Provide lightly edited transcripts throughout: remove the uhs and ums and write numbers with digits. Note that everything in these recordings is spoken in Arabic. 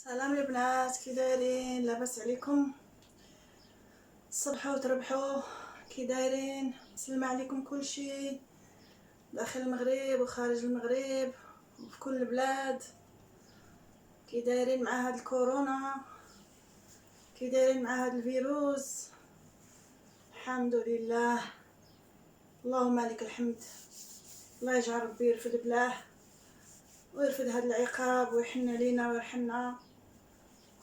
سلام البنات، كي دايرين؟ لاباس عليكم؟ تصبحوا وتربحوا. كي دايرين؟ مسلمة عليكم كلشي داخل المغرب وخارج المغرب وفي كل البلاد. كي دايرين مع هاد الكورونا؟ كي دايرين مع هاد الفيروس؟ الحمد لله، اللهم لك الحمد. الله يجعل ربي يرفد بلاه ويرفد هاد العقاب ويحن لينا ويرحمنا.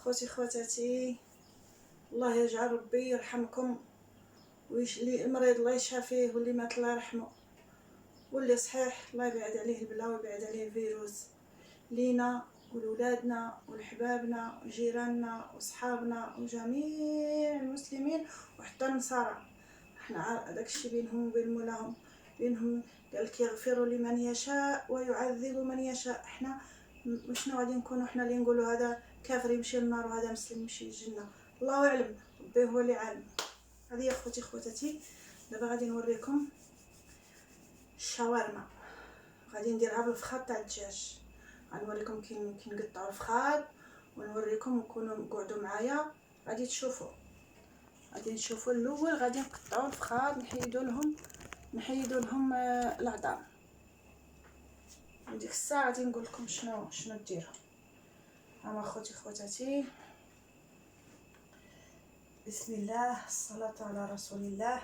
خوتي خواتاتي، الله يجعل ربي يرحمكم اللي المريض الله يشافيه، واللي مات الله يرحمه، واللي صحيح الله يبعد عليه البلا ويبعد عليه الفيروس. لينا ولولادنا ولحبابنا وجيراننا وصحابنا وجميع المسلمين وحتى النصارى. احنا داكشي بينهم وبين مولاهم، بينهم قال لك يغفر لمن يشاء ويعذب من يشاء. احنا شنو غادي نكونوا احنا اللي نقولوا هذا كافر يمشي للنار وهذا مسلم يمشي للجنه؟ الله اعلم، ربي هو اللي عالم. هذه يا خوتي خواتاتي، دابا غادي نوريكم الشاورما. غادي نديرها بالفخاد تاع الدجاج. غنوريكم كي نقطعوا الفخاد ونوريكم، وكونوا قعدوا معايا غادي تشوفوا. غادي نشوفوا الاول، غادي نقطعوا الفخاد، نحيدوا لهم العظام. وديك الساعه غادي نقول لكم شنو ديروا. ها خوتي خواتاتي، بسم الله، الصلاه على رسول الله.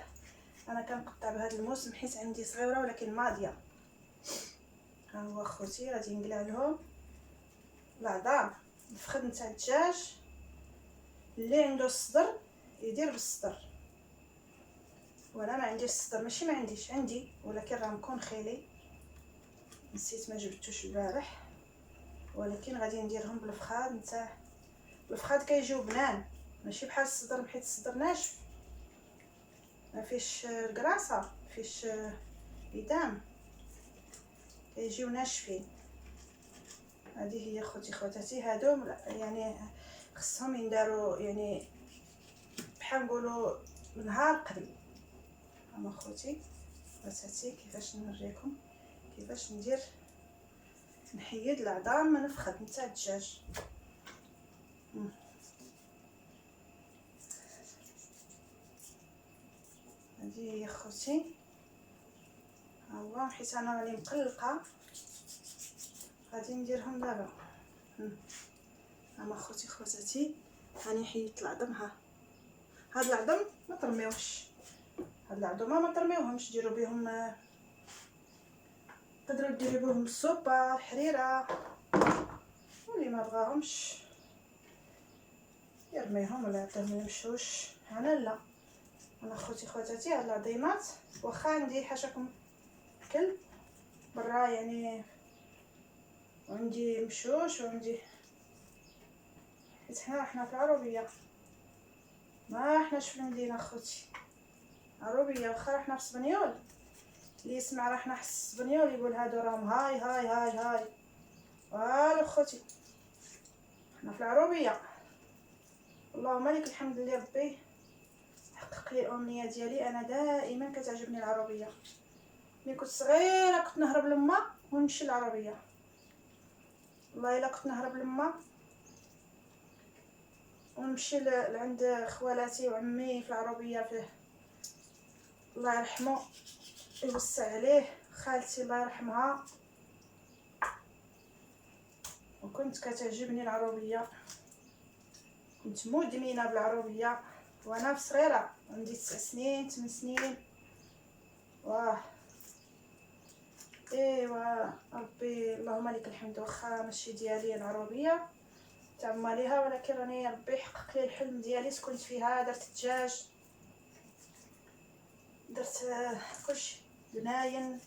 انا كنقطع بهذا الموسم حيت عندي صغيره ولكن ماضيه. ها هو خوتي، غادي نقلع لهم العظام. الفخذ نتاع الدجاج اللي عنده الصدر يدير بالصدر، وانا ما عنديش الصدر، ماشي ما عنديش، عندي ولكن راه مكون خيلي، نسيت ما جبتوش البارح. ولكن غادي نديرهم بالفخاد نتاع الفخاد. كيجيو بنان، ماشي بحال الصدر، حيت الصدر ناشف ما فيش الكراسه، ما فيش ايدام، كيجيو ناشفين. هذه هي خوتي خواتاتي، هادو يعني خصهم ينداروا يعني بحال نقولوا نهار قبل. هما خوتي خواتاتي كيفاش نوريكم كيفاش نحيد العظام من الفخذ نتاع الدجاج. هذه هي خوتي، ها هو، حيت انا راني مقلقه غادي نديرهم دابا. هما خوتي خواتاتي، راني حيدت العظم. هاد العظم ما ترميوش، هاد العظمه ما ترميوهمش، ديروا بهم، تقدروا ديروا بهم السوبه، الحريره، واللي ما بغاهمش يرميهم ولا يعطيهم يمشوش. انا لا، انا خوتي خواتاتي هاد العظيمات واخا عندي حاشاكم كلب برا يعني، وعندي مشوش وعندي، حيت حنا في العروبيه، ما حناش في المدينه خوتي، عروبيه. واخا حنا في سبنيول، اللي يسمع راه حنا في سبنيول يقول هادو راهم هاي هاي هاي هاي. والو خوتي، حنا في العروبيه. اللهم لك الحمد اللي ربي حقق لي الامنيه ديالي. انا دائما كتعجبني العربيه. ملي كنت صغيره كنت نهرب لما ونمشي للعربيه. والله الا كنت نهرب لما ونمشي لعند خوالاتي وعمي في العربيه، فيه الله يرحمه يوسع عليه، خالتي الله يرحمها، وكنت كتعجبني العربيه، كنت مدمنه بالعربيه وانا صغيره، عندي 9 سنين 8 سنين. واه ايوا ربي اللهم لك الحمد. واخا ماشي ديالي العربيه تاع ماليها، ولكن راني ربي حقق لي الحلم ديالي، سكنت فيها، درت الدجاج، درت كلشي، بناين.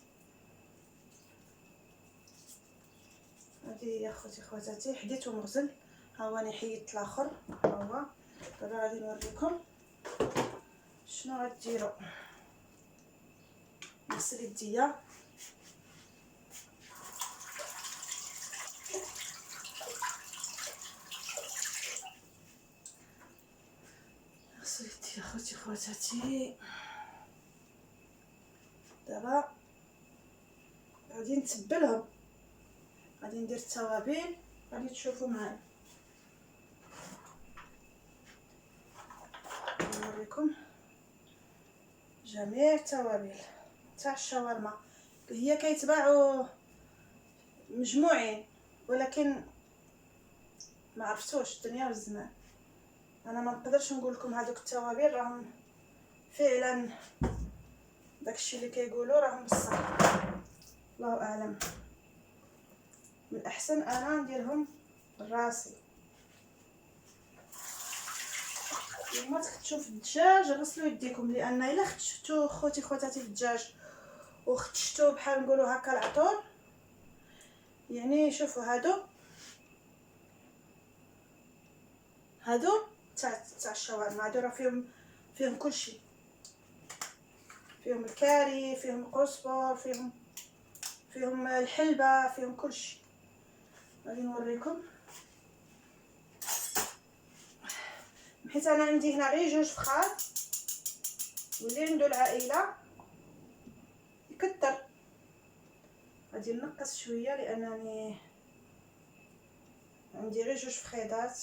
هذه يا خوتي خواتاتي حديته مغزل. ها هو انا حيدت الاخر. ها هو دابا غادي نوريكم شنو غديروا. نغسل يديا، نغسل يديا خوتي خواتاتي. دابا غادي نتبلهم، غادي ندير التوابل، غادي تشوفوا معايا. نوريكم جميع التوابل تاع الشاورما. هي كيتباعوا مجموعين، ولكن ما عرفتوش الدنيا والزمان. انا ما نقدرش نقول لكم هذوك التوابل راهم فعلا داكشي اللي كيقولوا راهم بصح، الله اعلم. من الاحسن انا نديرهم براسي. لما تختشوا في الدجاج غسلوا يديكم، لان الا ختشتو خواتاتي في الدجاج وختشتو بحال نقولوا هكا العطور، يعني شوفوا هادو تاع الشاورما، هادو راه فيهم كلشي، فيهم الكاري، فيهم القزبر، فيهم الحلبة، فيهم كلشي. غادي نوريكم. حيت انا عندي هنا غير جوج فخاد، واللي عنده العائله يكتر. غادي نقص شويه لانني عندي غير جوج فخيدات.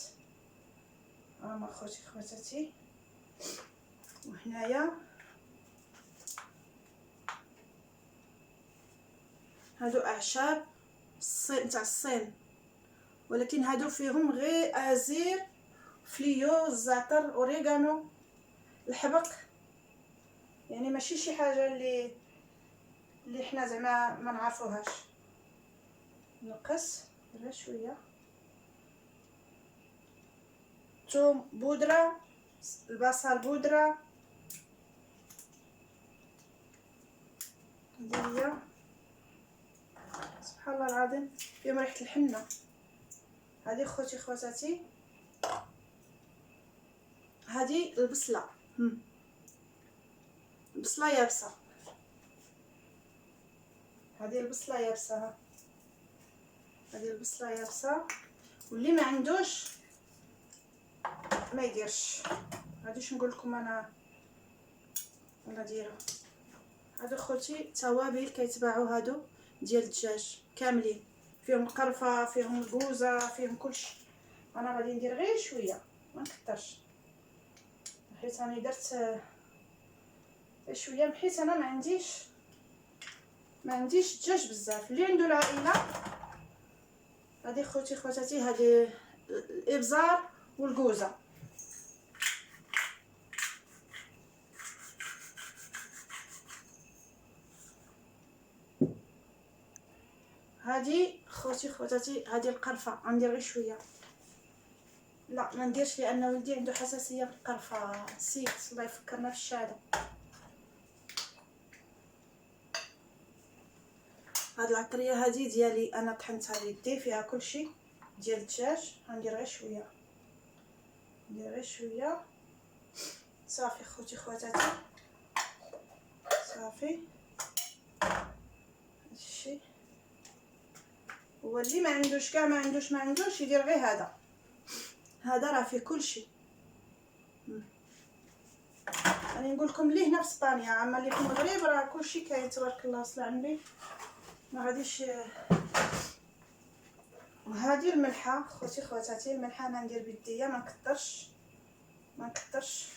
هما خواتاتي. وهنايا هادو اعشاب الصين تاع الصين، ولكن هادو فيهم غير ازير، فليو، الزعتر، اوريغانو، الحبق، يعني ماشي شي حاجه اللي حنا زعما ما نعرفوهاش. نقص غير شويه ثوم بودره، البصل بودره، هذه سبحان الله العظيم فيهم ريحه الحنه. هذه خواتاتي، هذه البصله، البصله يابسه، هذه البصله يابسه، هذه البصله يابسه. واللي ما عندوش ما يديرش. غاديش نقول لكم انا ديروا. هادو خوتي توابل كيتباعوا هادو ديال الدجاج كاملين، فيهم القرفه، فيهم الكوزه، فيهم كلشي. انا غادي ندير غير شويه ما نكثرش، حيت انا درت شويه، حيت انا ما عنديش الدجاج بزاف. اللي عنده العائله هذه خواتاتي، هذه الابزار والكوزه. هذه خواتاتي، هذه القرفه غندير غير شويه. لا ما نديرش لان ولدي عنده حساسيه في القرفه، نسيت، الله يفكرنا في الشهاده. هاد العطريه هذه ديالي انا طحنتها بيدي، فيها كلشي ديال الدجاج. غندير غير شويه، ندير غير شويه صافي. خواتاتي صافي. هادشي هو اللي ما عندوش كاع، ما عندوش يدير غير هذا راه فيه كلشي. راني نقول لكم اللي هنا في اسبانيا، اما اللي في المغرب راه كلشي كاين تبارك الله. صلى على النبي. ما غاديش. وهذه الملحه خواتاتي، الملحه انا ندير بيديا، ما نكثرش.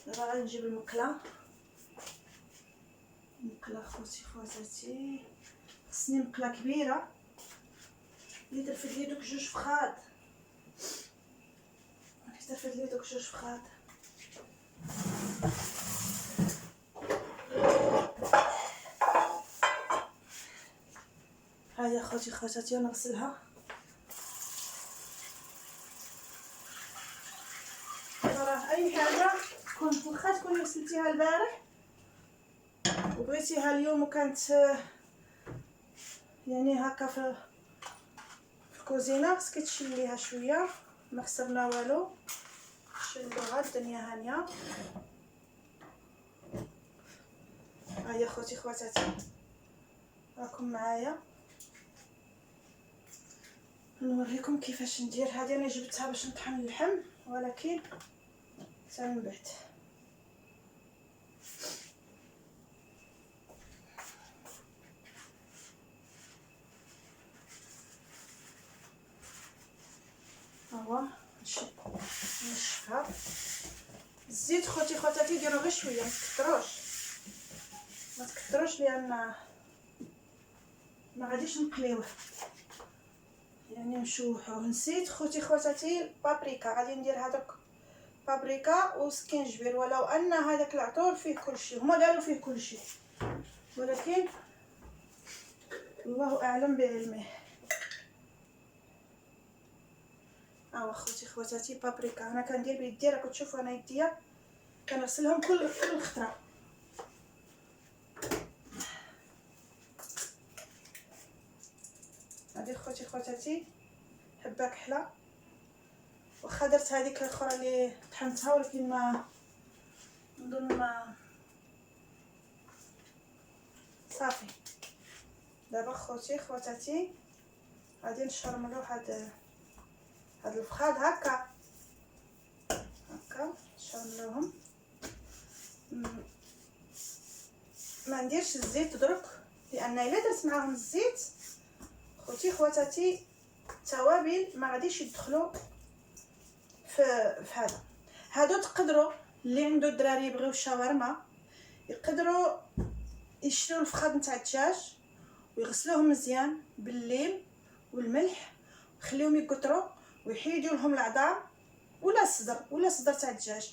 دابا غادي نجيب المقله خواتاتي. خصني مقله كبيره اللي ترفد لي دوك جوج فخاد، هيا خواتاتي نغسلها. راه اي حاجه واخا تكوني غسلتيها البارح وبغيتيها اليوم وكانت يعني هكا في الكوزينه، خصك تشليها شويه. ما خسرنا والو، شلوها، الدنيا هانيه. هيا خواتاتي راكم معايا، نوريكم كيفاش ندير. هذه انا جبتها باش نطحن اللحم، ولكن حتى من بعد. هو نشفها. الزيت خوتي خواتاتي ديروا غير شويه، ما تكثروش لان ما غاديش نقليوه، يعني نشوحوه. نسيت خوتي خواتاتي البابريكا، غادي ندير هذاك بابريكا وسكينجبير، ولو ان هذاك العطور فيه كلشي، هما قالوا فيه كلشي، ولكن الله اعلم بعلمه. خوتي خواتاتي بابريكا انا كندير بيدي، راكم تشوفوا انا يديا كنغسلهم كل خطره. هذه خوتي خواتاتي حبه كحله، واخا درت هذيك الاخرى اللي طحنتها ولكن ما نظن ما صافي. دابا خوتي خواتاتي غادي نشرملو هاد الفخاد هكا نشرملوهم. ما نديرش الزيت درك، لان الا درت معاهم الزيت خوتي خواتاتي التوابل ما غاديش يدخلوا في هذا. هادو تقدروا اللي عنده الدراري يبغيو الشاورما يقدروا يشريو الفخاد نتاع الدجاج ويغسلوهم مزيان بالليل والملح ويخليهم يقطروا ويحيدوا لهم العظام، ولا صدر تاع الدجاج،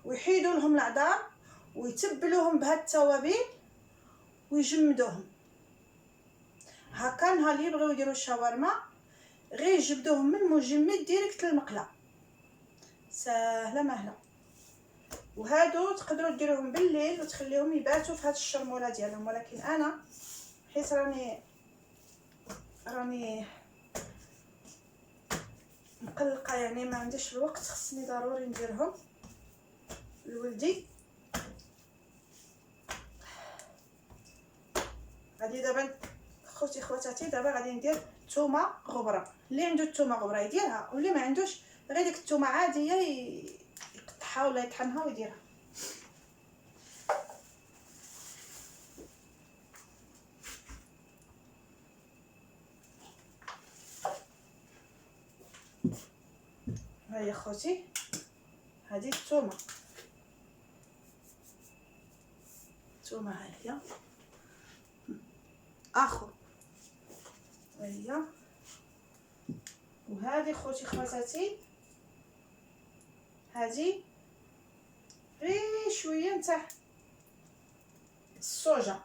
ويحيدوا لهم العظام ويتبلوهم بهاد التوابل ويجمدوهم هكا. نهار اللي يبغيو يديروا الشاورما غير يجبدوهم من مجمد ديريكت للمقله، سهله مهله. وهادو تقدروا ديروهم بالليل وتخليهم يباتوا في هاد الشرموله ديالهم، ولكن انا حيت راني مقلقه، يعني ما عنديش الوقت، خصني ضروري نديرهم لولدي. غادي دابا خوتي خواتاتي دابا غادي ندير الثومه غبره. اللي عنده الثومه غبره يديرها، واللي ما عندوش غير ديك الثومه عاديه يقطعها ولا يطحنها ويديرها. هيا خوتي هذه الثومه هي اخر هي، وهذه خوتي خواتاتي هذه غير شويه نتاع الصوجه.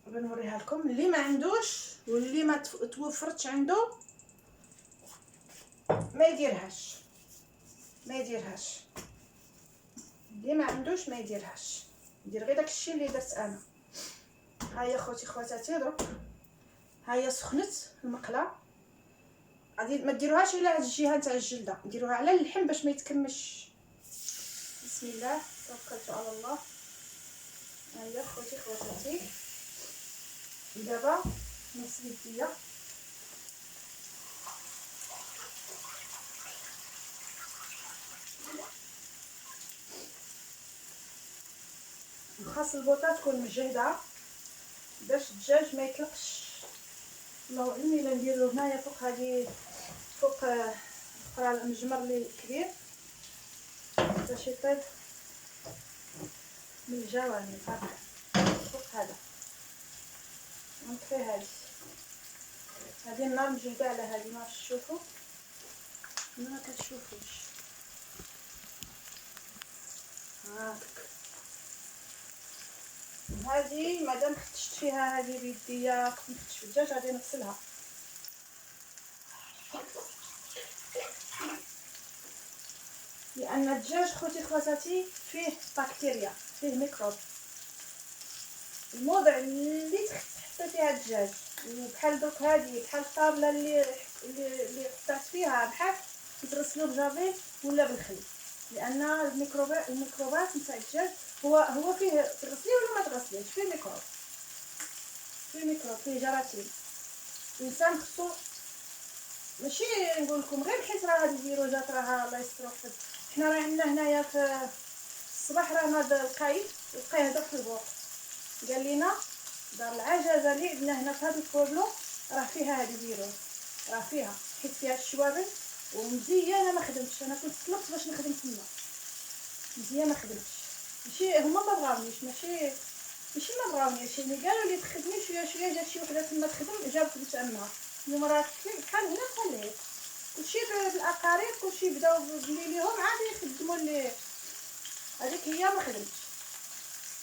بنوريها لكم اللي ما عندوش واللي ما توفرتش عنده ما يديرهاش، اللي ما عندوش ما يديرهاش، ندير غير داكشي اللي درت انا. هيا خوتي خواتاتي درك هيا سخنت المقله، غادي ما ديروهاش على هاد الجهه تاع الجلده، ديروها على اللحم باش ما يتكمش. بسم الله توكلت على الله. هيا خوتي خواتاتي دابا نصب يديا خاص البوطه تكون مجهده باش الدجاج ما يطلقش. الله اعلم الا نديرو هنايا فوق هذه فوق الاخرى المجمر اللي كبير باش يطيب من الجوانب هكا فوق هذا. نطفي هذه النار مجهده على هذه، ما تشوفوا ما كتشوفوش هاك. هذه مادام فتشت فيها هذه بيديا كنت فتشت في الدجاج غادي نغسلها، لان الدجاج خوتي خواتاتي فيه بكتيريا، فيه ميكروب. الموضع اللي تحط فيها الدجاج بحال دوك هذه بحال الطابله اللي قطعت فيها بحال تغسلو بجافيل ولا بالخل، لان الميكروبات نتاع الدجاج هو فيه تغسليه ولا ما تغسليهش فيه ميكروب فيه جراثيم. الانسان خصو ماشي نقول لكم غير حيت راه هاد الفيروسات راه الله يستر. حنا راه عندنا هنايا في الصباح راه هذا القايد لقاه هذا في البوق قال لنا دار العجزه اللي عندنا هنا في هذا الكوبلو راه فيها هاد الفيروس، راه فيها حيت فيها الشوارب ومزيانه. ما خدمتش، انا كنت طلبت باش نخدم تما، مزيان ما خدمتش. ماشي هما ما بغاونيش، ماشي ما بغاونيش، يعني قالوا لي تخدمي شويه شويه. جات شي وحده تما تخدم، جابت بنت عمها المرات بحال هنا بحال هي، كلشي بالاقارب، كلشي بداو بلي ليهم عاد يخدموا اللي. هذيك هي ما خدمتش.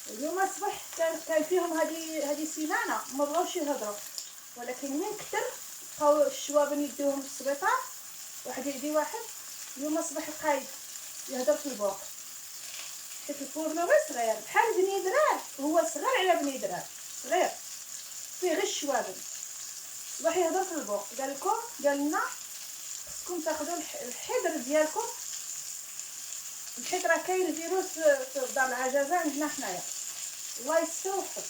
اليوم الصباح كان فيهم هذه سيمانه ما بغاوش يهضروا، ولكن من كثر بقاو الشوابن يديوهم للسبيطار، واحد يدي واحد. اليوم الصباح قايد يهضر في البوق، حيت البورنو غير صغير بحال بني درار، هو صغير على بني درار، صغير فيه غير الشوابن. صباح يهضر في البوق، قال لنا خصكم تاخذوا الحذر ديالكم، حيت راه كاين فيروس في دار العجزه عندنا حنايا، الله يستر ويحفظ.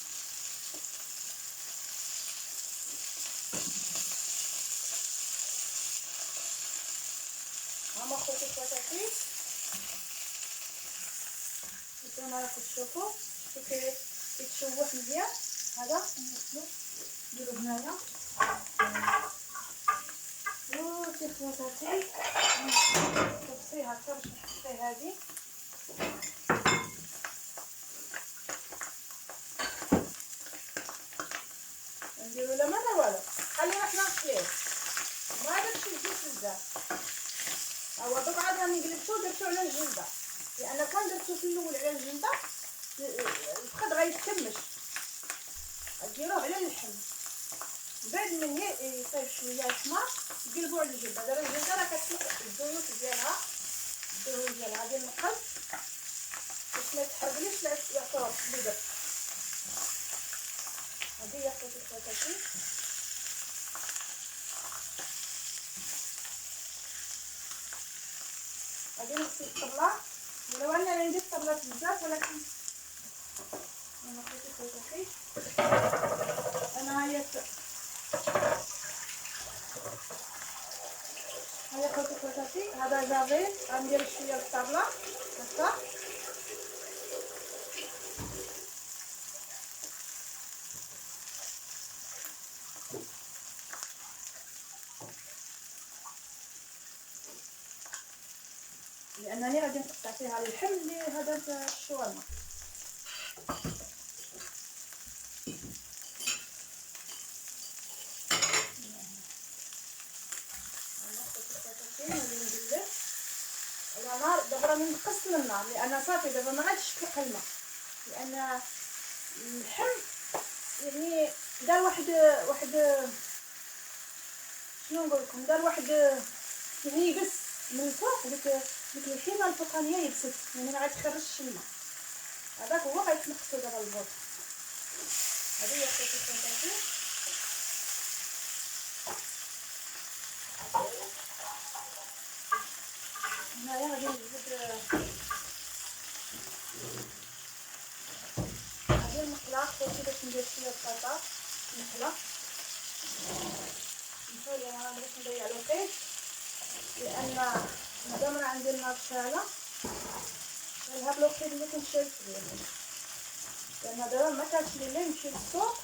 هما خوتي خواتاتي، كما راكم تشوفوا كيتشوح مزيان. هذا نديرو هنايا خوتي خواتاتي، نطفيه هكا باش نحطيه. هذه نديرو لا ما لا والو، خلينا حنا نقليه، ما درتش الزيت بزاف. هو دوك عاد راني درتو على الجلده، لان كان درتو في الاول على الجلده الفخذ غيتكمش، غديروه على اللحم. بعد من يطيب شويه الحمار قلبوا على الجلده. دابا الجلده راه كتطلق الزيوت ديالها، الدهون ديالها غادي نقص باش ما يتحرقليش العصير اللي درت. هذه هي خواتاتي. غادي نغسل الطبله، ولو انا عندي الطبلات بزاف، ولكن انا خواتاتي انا هي خواتاتي. هذا جافي غندير شويه الطبله هكا. لانني غادي نقطع فيها اللحم اللي هذا الشاورما. على نار دابا راني نقص من النار، لان صافي دابا ما غاديش تطلق الماء، لان اللحم يعني دار واحد شنو نقول لكم، دار واحد يعني يبس من الفوق، ديك الحيمه الفوقانيه يبست، يعني ما غاتخرجش الماء. هذاك هو غيتنقصو دابا البوط. هذه هي خواتاتي. هنايا غادي نجبد هذه المقله خوتي باش ندير شويه البطاطا مقله. نحاول انا باش نضيع الوقت، لان مادام راه عندي النار شاعله هاد الوقت اللي كنشري فيه، لان دابا ما كانش لي لا نمشي للسوق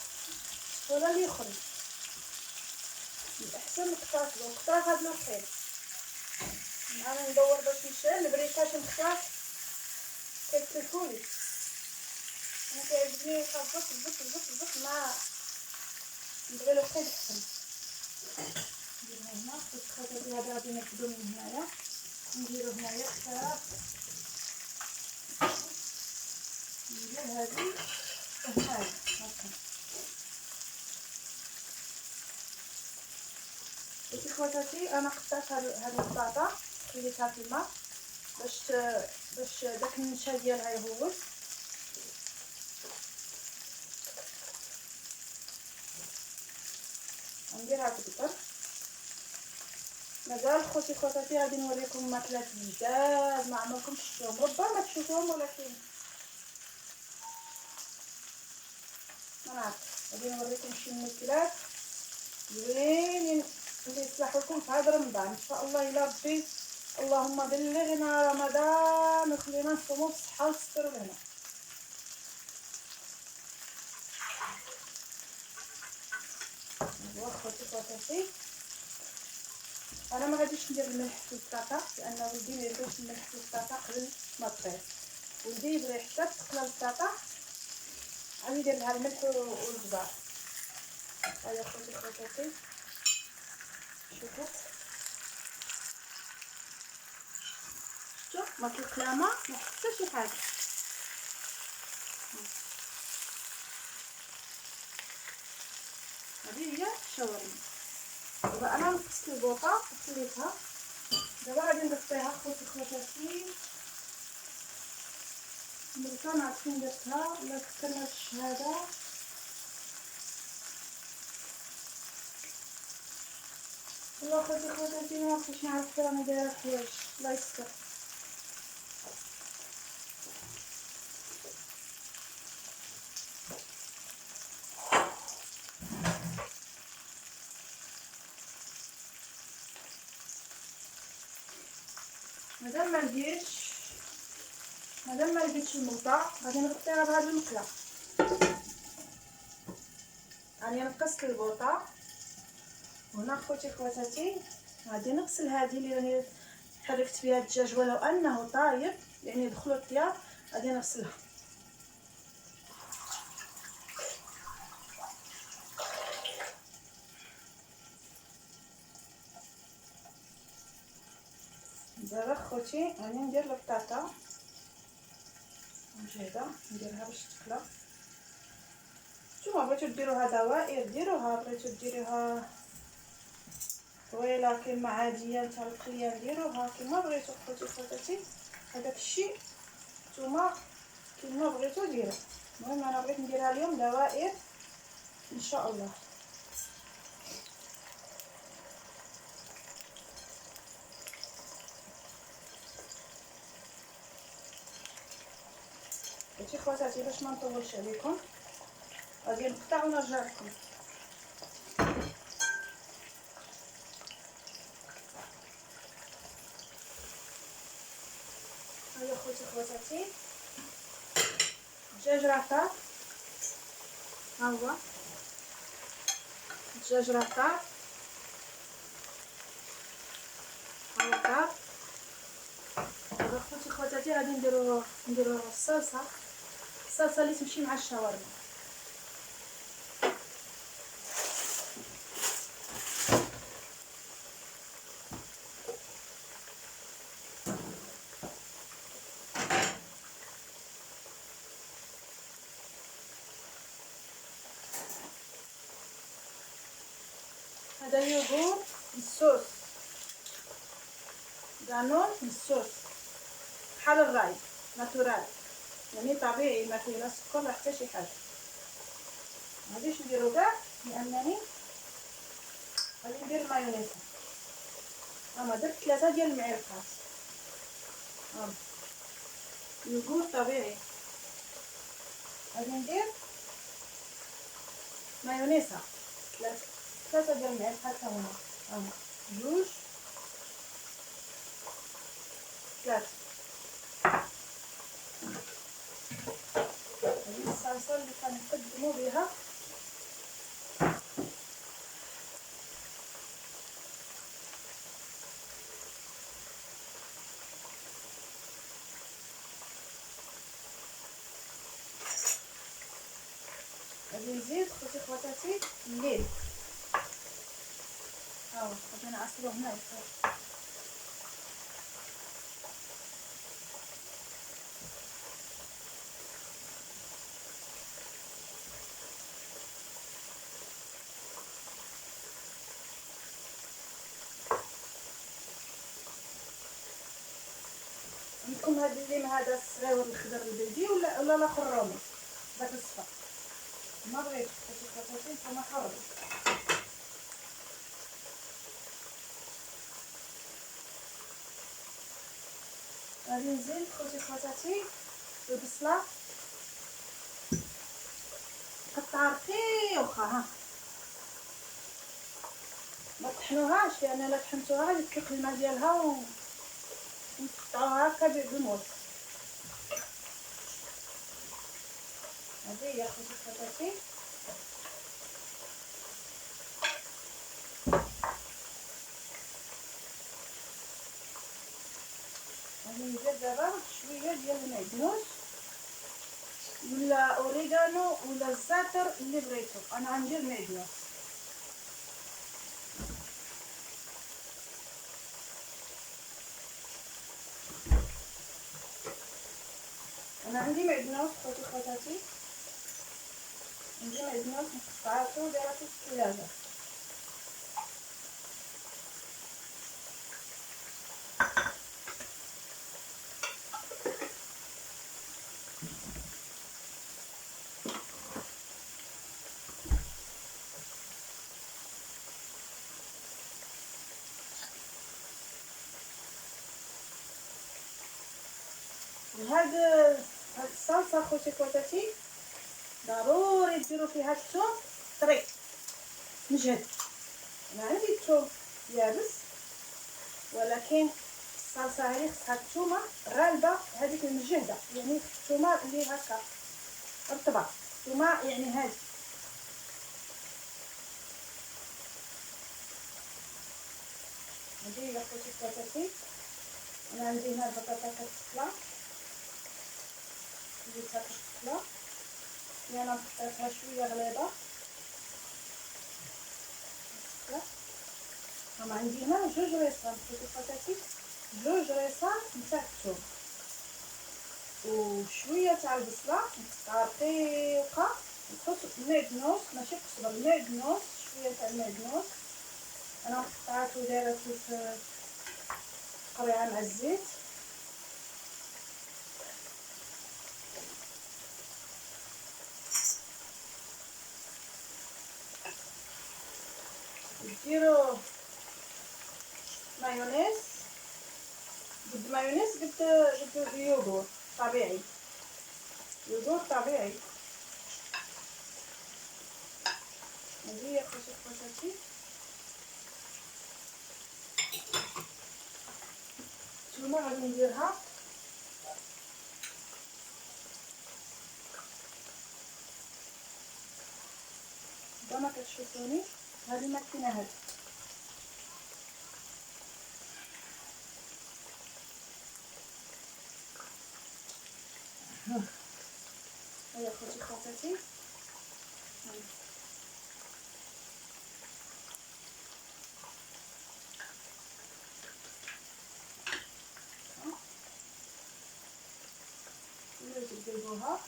ولا لي يخرج. الاحسن نقطع هاد الوقت. انا ندور باش نشعل البريكاج نختار كيتلفولي. انا كيعجبني الزق ما نبغي له خير احسن. نديرها هنا خواتاتي. هذا غادي ناخذو من هنايا نديرو هنايا حتى ندير هذه هنايا هكا. شوفي خواتاتي، انا قطعت هاد البطاطا خليتها في الماء باش داك النشا ديالها يهوز. نديرها تقطر. مازال خواتاتي غادي نوريكم ماكلات جداد ما عمركم شفتوهم، ربما تشوفوهم ولكن ما نعرف. غادي نوريكم شي ماكلات زوينين اللي يصلحوا لكم في هذا رمضان ان شاء الله. الى ربي اللهم بلغنا رمضان وخلينا نصوموا بالصحه والستر والهنا. خواتاتي انا ما غاديش ندير الملح في البطاطا لان ولدي ما يبغيش الملح في البطاطا قبل ما طيب. ولدي يبغي حتى تقلى البطاطا غادي ندير لها الملح والجزر. هيا خوتي خواتاتي شوفوا شفتوا ما كيقلامه ما حتى شي حاجه. هذه هي الشاورما. دابا انا نقصت البوطه وخليتها. دابا غادي نغطيها خوتي خواتاتي. الملكه ما عرفتش فين درتها ولا كثرنا الشهاده. والله خوتي خواتاتي ما عرفتش نعرف راني دايره الحوايج الله يستر. مادام ما لقيتش الملطه غادي نغطيها بهاد المقله. راني نقصت البوطه هنا خوتي خواتاتي. غادي نغسل هذه اللي راني حركت فيها الدجاج ولو انه طايب يعني دخلوا الطياب غادي نغسلها. دابا خوتي غادي ندير البطاطا مجهده نديرها باش تقلى. نتوما بغيتو ديروها دوائر ديروها، بغيتو ديروها طويله كيما عاديه تاع القليه ديروها كيما بغيتو خوتي خواتاتي. هذاك الشيء نتوما كيما بغيتو ديروا. المهم انا بغيت نديرها اليوم دوائر ان شاء الله. خوتي خواتاتي باش ما نطولش عليكم غادي نقطع ونرجع لكم. هيا خوتي خواتاتي الدجاج راه طاب. ها هو الدجاج راه طاب. ها هو طاب. دابا خوتي خواتاتي غادي نديرو الصلصه اللي تمشي مع الشاورما. هذا يوغور بالصوص دانون بالصوص بحال الراي ناتورال يعني طبيعي ما فيه لا سكر لا حتى شي حاجه. ما غاديش نديرو كاع لانني غادي ندير مايونيز. انا درت 3 ديال المعالق يوغور طبيعي. غادي ندير مايونيز 3 ديال المعالق هكا هما جوج 3. هذه الصلصه اللي كنقدموا بها غادي نزيد خوتي خواتاتي الليل. ها هو غادي نعصرو هنا الفوق. عندكم هاد الليم هذا الصغير الخضر البلدي ولا الاخر الرومي داك الصفر ما بغيتش خوتي خواتاتي نتوما حرين. غادي نزيد خوتي خواتاتي البصله قطعها رقيقه. ها ما تطحنوهاش لان الا طحنتوها غادي تطلق الماء ديالها ونقطعوها هكا بالموس. هذه هي خوتي خواتاتي. ندير دابا شويه ديال المعدنوس ولا اوريغانو ولا الزعتر اللي بغيتو. انا غندير معدنوس. انا عندي معدنوس خوتي خواتاتي، عندي معدنوس مقطعاتو ودايره في الثلاجه. هاد الصلصه خوتي خواتاتي ضروري ديروا فيها الثوم طري مجهد. انا عندي الثوم يابس، ولكن الصلصه هذه خصها الثومه غالبه، هذيك المجهده، يعني الثومه اللي هكا رطبه، ثومه يعني هذه. هذه هي خوتي خواتاتي. انا عندي هنا البطاطا كتسلى، جبتها كتسلى، انا قطعتها شويه غليظه. انا عندي هنا 2 ريصان خوتي خواتاتي، 2 ريصان نتاع الثوم وشويه تاع البصله مقطعه رقيقه، نحط المعدنوس ماشي قزبر، المعدنوس شويه تاع المعدنوس انا قطعته دايره في قريعه مع الزيت. ديروا مايونيز، قد مايونيز قد يوغور طبيعي، يوغور طبيعي. هذه هي خوتي خواتاتي. الثومه غادي نديرها كما كتشوفوني. هذه الماكينه هذه هيا خوتي خواتاتي. تقلبوها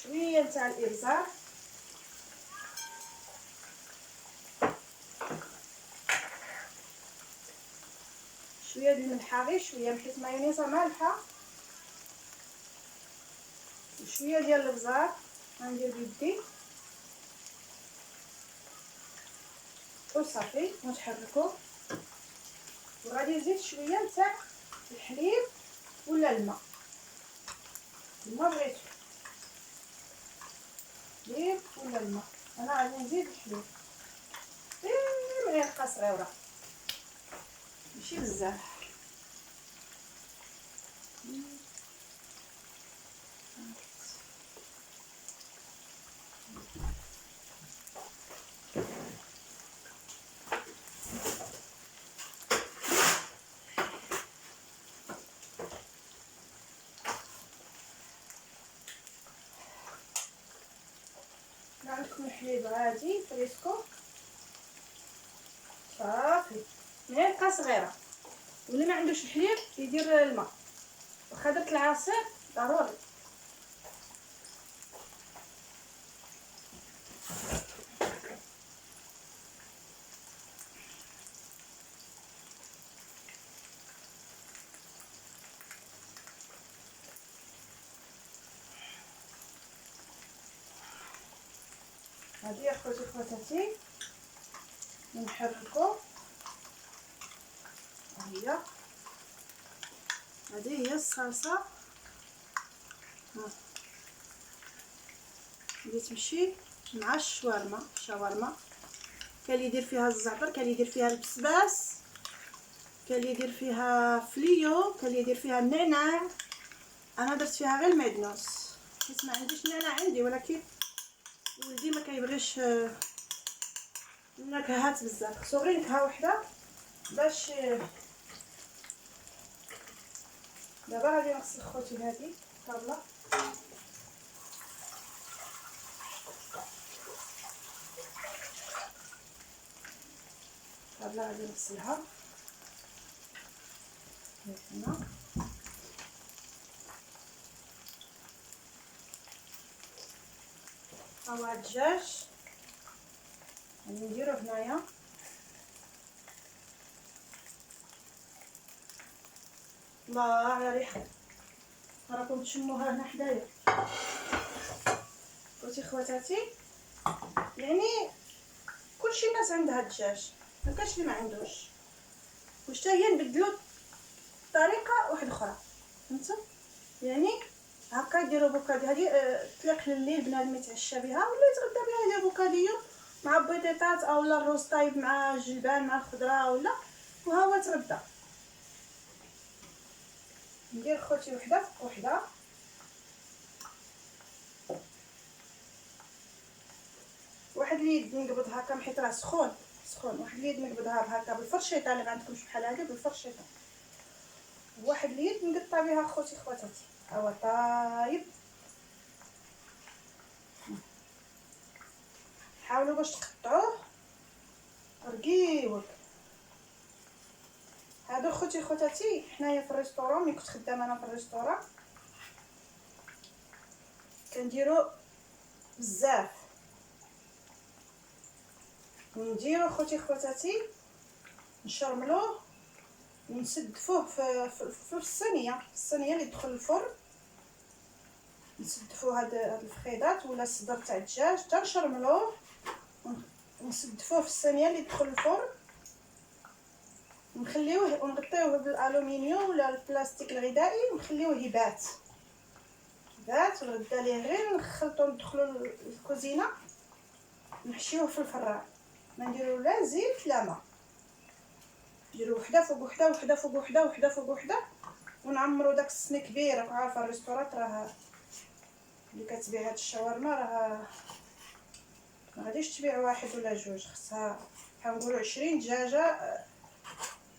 شويه نتاع الابزار، شويه ديال الملحه، غير شويه حيت مايونيزه مالحه، وشويه ديال الابزار غندير بيدي وصافي ونحركو. وغادي نزيد شويه نتاع الحليب ولا الماء، الماء بغيتو حليب ولا الماء. انا غادي نزيد الحليب معلقه صغيره ماشي بزاف. عندكم الحليب عادي فريسكو صافي معلقه صغيره، واللي ما عندوش الحليب يدير الماء. واخا درت العصير ضروري. هذه اخوتي خواتاتي نحركو. هذه هي الصلصه اللي تمشي مع الشاورما. كاين اللي يدير فيها الزعتر، كاين اللي يدير فيها البسباس، كاين اللي يدير فيها فليو، كاين اللي يدير فيها النعناع. انا درت فيها غير المعدنوس حيت ما عنديش النعناع عندي، ولكن ولدي ما كيبغيش النكهات بزاف، خصو غير نكهه وحده باش. دابا غادي نغسل خوتي هذه الطابله. الطابله غادي نغسلها هنا. ها هو الدجاج غادي نديرو هنايا. الله على ريحه، راكم تشموها هنا حدايا. خوتي خواتاتي، يعني كلشي الناس عندها الدجاج، ما كاينش اللي ما عندوش، واش حتى هي نبدلو طريقه واحده اخرى، فهمتوا؟ يعني هكا يديروا بوكادي هذه تليق لليل بنادم يتعشى بها ولا يتغدى بها، يدير بوكاديو مع بيضيطات اولا الروز طايب مع الجلبان مع الخضره ولا، وها هو تغدى. ندير خوتي وحده فوق وحده. واحد اليد نقبض هكا حيت راه سخون، واحد اليد نقبضها بهكا بالفرشيطه اللي ما عندكمش بحال هذه بالفرشيطه، واحد اليد نقطع بها خوتي خواتاتي. ها هو طايب. حاولوا باش تقطعوه رقيق. هادو خوتي خواتاتي حنايا في الريستورون ملي كنت خدامه انا في الريستورون كنديرو بزاف. نديرو خوتي خواتاتي نشرملوه ونسدفوه في الصينيه اللي تدخل الفرن. نسدفو هاد الفخيدات ولا الصدر تاع الدجاج حتى نشرملوه ونسدفوه في الصينيه اللي تدخل الفرن، ونخليوه ونغطيوه بالالومنيوم ولا البلاستيك الغذائي ونخليوه يبات والغدا ليه غير نخلطو ندخلو الكوزينه نحشيوه في الفران. ما نديرو لا زيت لا ما، نديرو وحده فوق وحده وحده فوق وحده وحده فوق وحده، ونعمرو داك الصني كبير. راك عارفه الريستورات راه اللي كتبيع هاد الشاورما راه ما غاديش تبيع واحد ولا جوج، خصها بحال نقولوا 20 دجاجه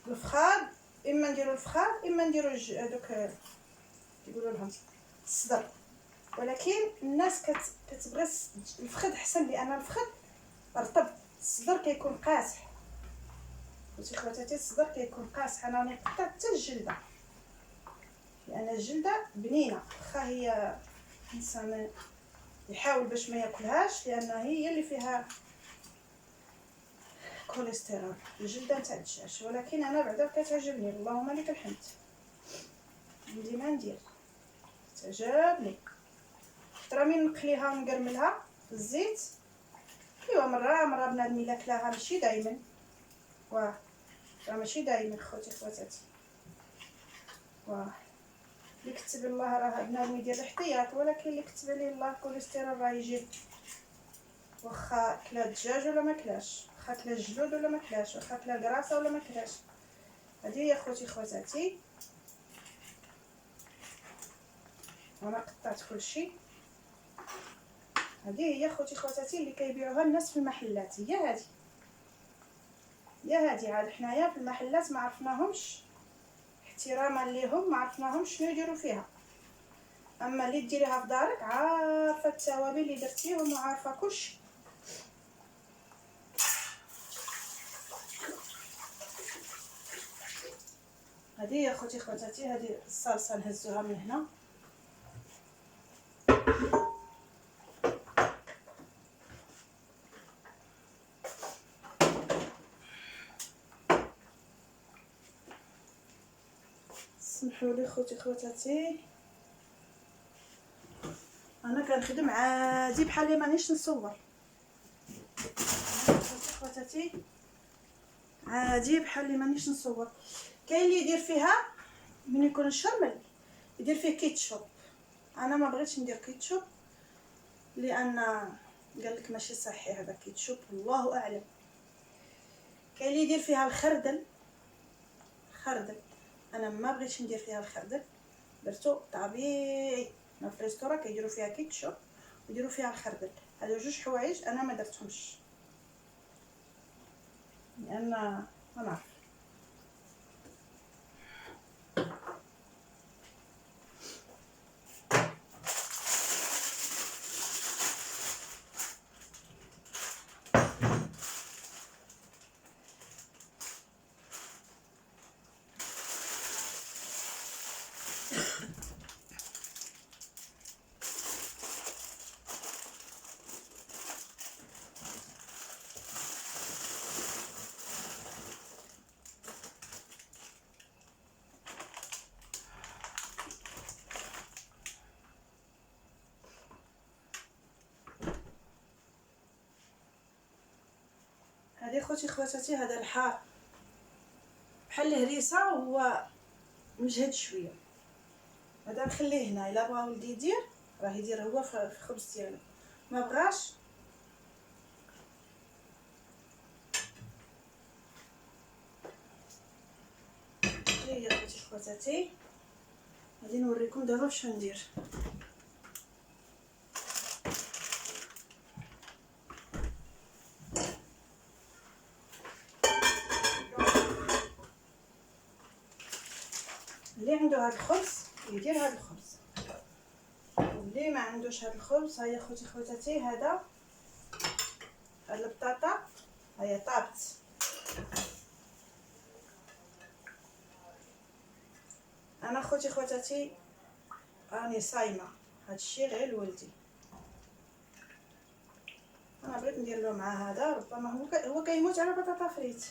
الفخاد. اما نديرو الفخاد اما نديرو هذوك كيقولوا لهم الصدر، ولكن الناس كتبغي الفخذ احسن لان الفخذ رطب، الصدر كيكون قاصح. خوتي خواتاتي الصدر كيكون قاصح. انا نقطع حتى الجلده لان الجلده بنينه، واخا هي الانسان يحاول باش ما ياكلهاش لان هي اللي فيها كوليسترول الجلده تاع الدجاج، ولكن انا بعدا كتعجبني اللهم لك الحمد. ديما ندير تعجبني ترى من نقليها ونقرملها في الزيت. ايوا مره بنادم الا كلاها ماشي دائما، واه راه ماشي دائما خوتي خواتاتي. واه اللي كتب الله راه بنادم يدير الاحتياط، ولكن اللي كتب عليه الله الكوليسترول راه يجي واخا كلا الدجاج ولا ما كلاش، واخا كلا الجلود ولا ما كلاش، واخا كلا الكراسه ولا ما كلاش. هذه هي خوتي خواتاتي. وانا قطعت كلشي. هذه هي خوتي خواتاتي اللي كيبيعوها الناس في المحلات، هي هذه عاد حنايا في المحلات ما عرفناهمش احتراما ليهم، ما عرفناهمش شنو يديروا فيها. اما اللي ديريها في دارك عارفه التوابل اللي درتيهم وعارفه كلشي. هذه يا خوتي خواتاتي هذه الصلصه نهزوها من هنا. سمحوا لي خوتي خواتاتي انا كنخدم عادي بحال اللي مانيش نصور. خوتي خواتاتي عادي بحال اللي مانيش نصور. كاين اللي يدير فيها من يكون الشرمل يدير فيه كيتشوب، انا ما بغيتش ندير كيتشوب لان قال لك ماشي صحي هذا كيتشوب، الله اعلم. كاين اللي يدير فيها الخردل، انا ما بغيتش ندير فيها الخردل درتو طبيعي. هنا في الريستورا كيديروا فيها كيتشوب ويديروا فيها الخردل. هادو جوج حوايج انا ما درتهمش لان ما نعرف. هذه خوتي خواتاتي هذا الحار بحال الهريسه هو مجهد شويه. هذا نخليه هنا، الا بغا ولدي يدير راه يدير هو في الخبز ديالو، ما بغاش هي. خوتي خواتاتي غادي نوريكم دابا واش ندير. اللي عنده هذا الخبز يدير هذا الخبز، واللي ما عندوش هذا الخبز هيا خوتي خواتاتي هذا البطاطا هيا طابت. انا خوتي خواتاتي راني صايمه، هادشي غير لولدي. انا بغيت ندير له مع هذا، ربما هو كيموت على بطاطا فريت.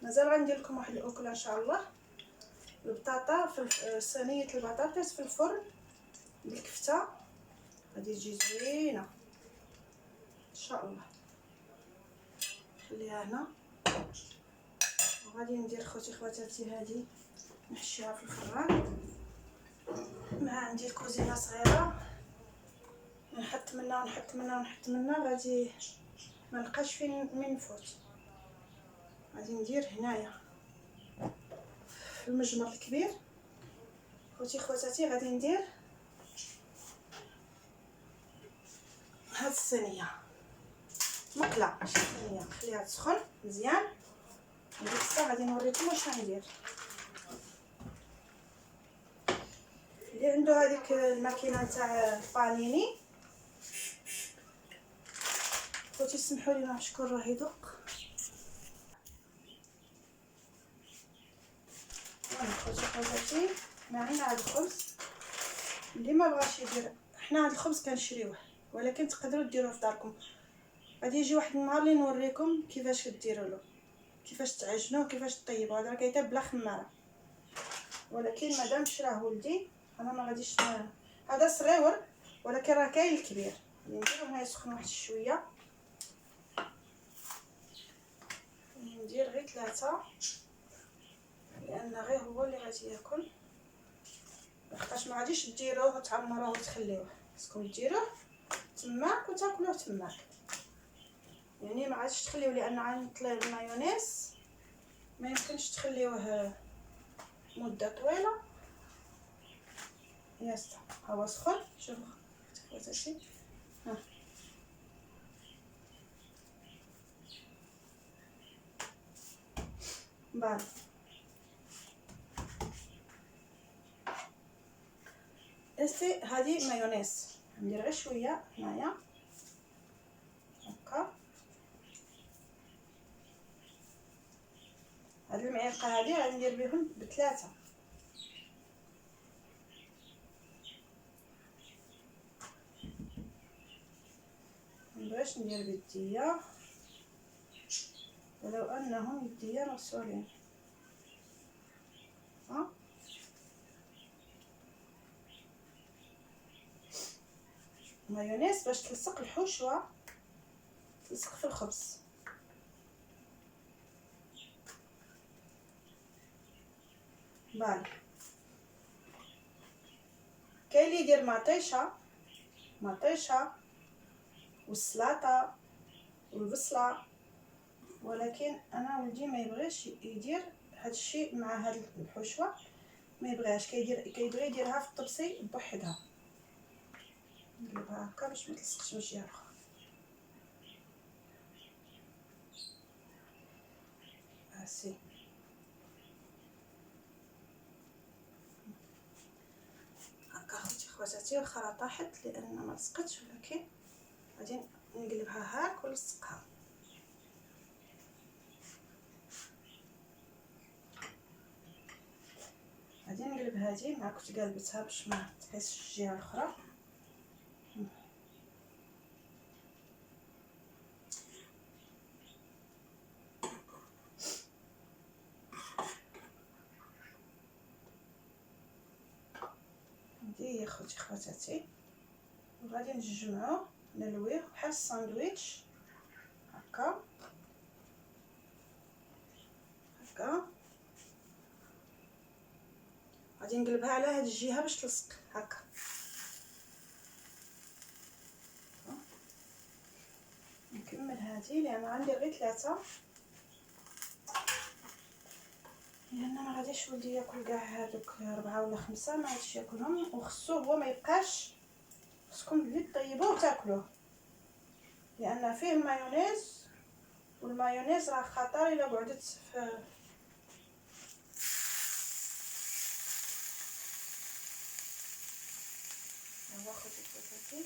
مازال غندير لكم واحد الاكله ان شاء الله. البطاطا في صينيه البطاطس في الفرن بالكفته غادي تجي زوينه ان شاء الله. خليها هنا وغادي ندير خوتي خواتاتي هذه نحشيها في الفران. مع ندير كوزينه صغيره نحط منها ونحط منها ونحط منها، غادي ما نلقاش فين نفوت. غادي ندير هنايا في المجمر الكبير خوتي خواتاتي غادي ندير هاد الصينيه مقله ماشي صينيه، نخليها تسخن مزيان. ديك الساعه غادي نوريكم واش غندير. اللي عنده هذيك الماكينه نتاع البانيني خوتي سمحوا لي شكون راه يدق. خوتي خواتاتي معنا هذا الخبز. اللي ما بغاش يدير، حنا هذا الخبز كنشريوه ولكن تقدروا ديروه في داركم. غادي يجي واحد النهار اللي نوريكم كيفاش ديروا له، كيفاش تعجنوه، كيفاش طيبوه. هذا كيطيب بلا خماره، ولكن مادامش راه ولدي انا ما غاديش هذا صغيور ولكن راه كاين الكبير. نديرو هنا يسخن واحد شويه، ندير غير 3 لان غير هو اللي غادي ياكل. لحقاش ما غاديش ديروه وتعمروه وتخليوه، خصكم ديروه تماك وتاكلوه تماك. يعني ما غاديش تخليوه لان غنطلي المايونيز ما يمكنش تخليوه مده طويله. ياستا هو سخن. شوفوا خواتاتي ها بان. استي هذه مايونيز ندير غير شويه هنايا هكا. هاد المعلقه هذه غندير بهم ب3 باش ندير بيديا ولو انهم يديا مغسولين. ها مايونيز باش تلصق الحشوه، تلصق في الخبز. بان كاين اللي يدير مطيشه والسلطه والبصله، ولكن انا ولدي ما يبغيش يدير هذا الشيء مع هاد الحشوه ما يبغيهاش، كيبغي يديرها في الطبسي بوحدها. نقلبها هكا باش ما تلصقش من الجهه الاخرى. هاسي هكا خواتاتي، واخا راه طاحت لان ما لصقتش، ولكن غادي نقلبها هاك ونلصقها. غادي نقلب هذه مع كنت قلبتها باش ما تحسش الجهه الاخرى. هذه هي خواتاتي، وغادي نجمعوه نلويه بحال الساندويتش هكا هكا. غادي نقلبها على هاد الجهه باش تلصق هكا. نكمل هذه لان عندي غير 3، لان ما غاديش ولدي ياكل كاع هذوك 4 ولا 5، ما غاديش ياكلهم، وخصو هو ما يبقاش. خصكم اللي طيبوه وتاكلوه، لان فيه المايونيز، والمايونيز راه خطر الا قعدت في خواتاتي.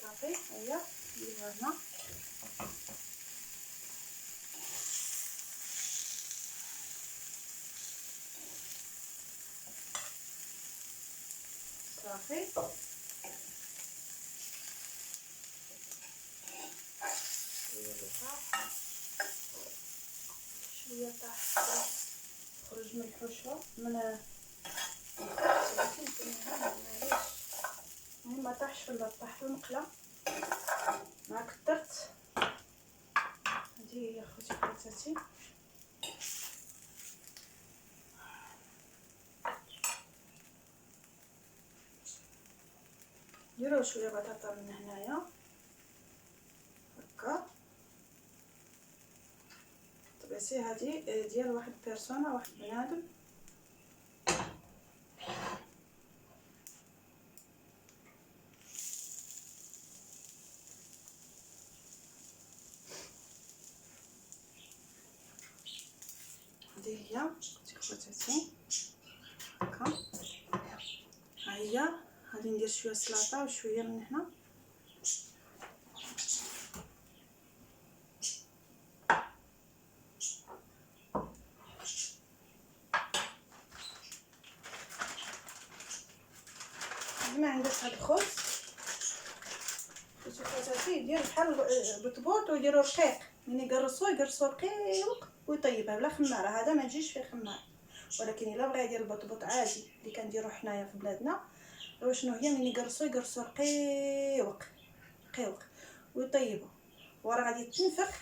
صافي هيا نديرها هنا. صافي شويه طاح خرج من الحشوه من المهم ما طاحش في الباب، طاح في المقله ما كثرت. هذه هي خواتاتي. نديرو شويه بطاطا من هنايا هكا. طبيسي هذه ديال واحد بيرسونه، واحد بنادم. هذه هي خواتاتي هكا. ها هي غادي ندير شويه سلطه وشويه من هنا. ما عندكش هاد الخبز خواتاتي يدير بحال بطبوط ويديروا رقيق، من يقرصوا رقيق ويطيبها بلا خماره. هذا ما تجيش فيه خماره، ولكن الا بغى يدير البطبوط عادي اللي كنديروا حنايا في بلادنا، هو شنو هي من يقرصوا رقيق ويطيبوا، وراه غادي تنفخ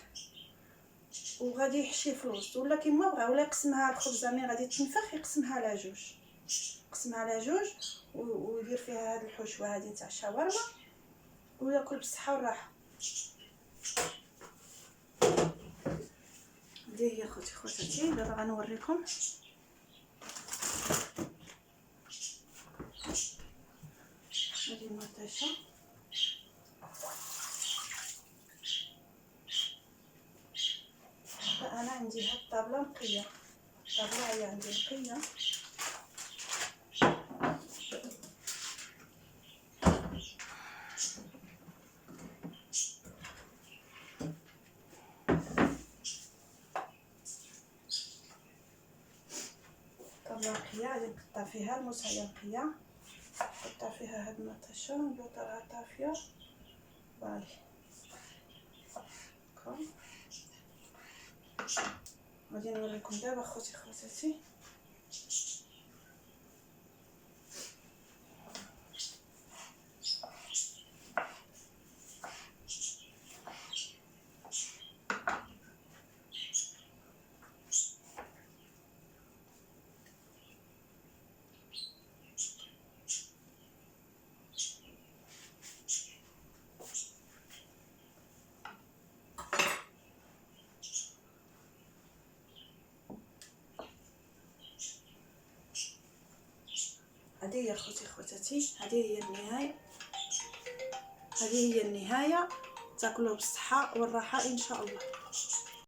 وغادي يحشي في الوسط. ولا كيما بغا، ولا يقسمها الخبزه ملي غادي تنفخ يقسمها على جوج ويدير فيها هاد الحشوه هادي تاع الشاورما وياكل بالصحه والراحه. هذه هي خواتاتي. دابا غنوريكم هذه المرطشه. انا عندي هاد الطابله نقيه، الطابله هي عندي نقيه. طابله نقيه غادي نقطع فيها الموسيه نقيه، نقطع فيها هاد المرطشه ونبوطرها طافيه. فوالا غادي نوريكم دابا خواتاتي. هذه هي اخوتي خواتاتي، هذه هي النهايه، هذه هي النهايه. تاكلوه بالصحه والراحه ان شاء الله.